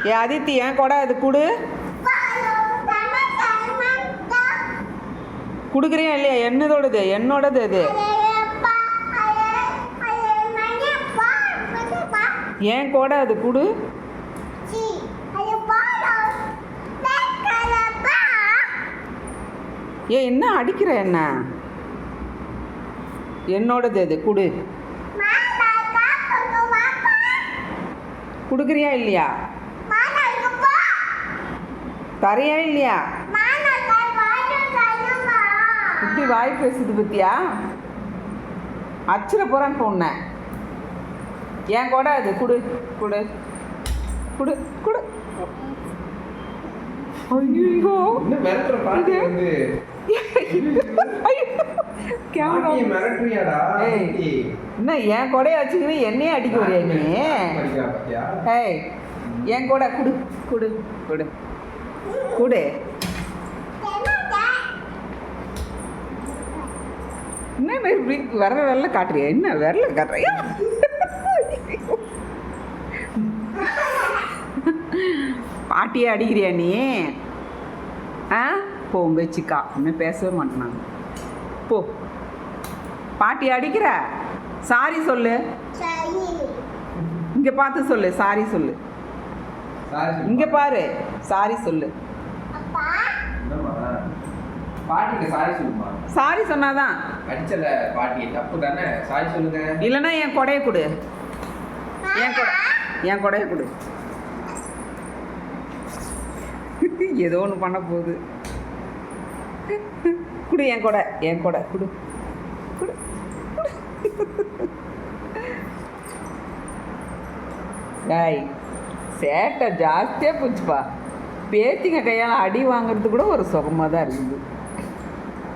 ஏ அதித்தி ஏன் கொடை அது கொடு. கொடுக்குறியா இல்லையா? என்னதோடது? என்னோடது அது. ஏன் கொடை அது கொடு. ஏ என்ன அடிக்கிற என்ன? என்னோடது அது கொடு. கொடுக்குறியா இல்லையா? தரையா இல்லையா? இப்படி வாய் பேசுது பத்தியா? அச்சிட போறான்னு பொண்ண. ஏன் கூட அது குடு குடு குடு குடு. ஐயோ என்ன என் கொடைய வச்சுக்கிட்டு என்னையே அடிக்க வரியா நீ? ஏய் என் கூட குடு குடு குடு குடு. என்ன இப்படி விரல காட்டுறியா? என்ன விரல காட்டுறியா? பாட்டியே அடிக்கிறியா நீ? ஆ போ வச்சுக்கா. இன்னும் பேசவே மாட்டேனாங்க. போ பாட்டி அடிக்கிற. சாரி சொல்லு. இங்க பார்த்து சொல்லு. சாரி சொல்லு. இங்க பாரு. சாரி சொல்லு. பாட்டிக்கு சாரி சொல்லுமா? சாரி சொன்னாதான். அடிச்சல பாட்டி தப்பு தானே. சாரி சொல்லுங்க. இல்லைன்னா என் கொடையை கொடு. என் கொடையை கொடு. ஏதோ ஒன்று பண்ண போகுது. குடு என் கொடை. என் கொடை குடு குடு. டாய் சேட்டை ஜாஸ்தியாக போச்சுப்பா. பேத்திங்க கையால் அடி வாங்குறது கூட ஒரு சுகமாக தான் இருக்குது.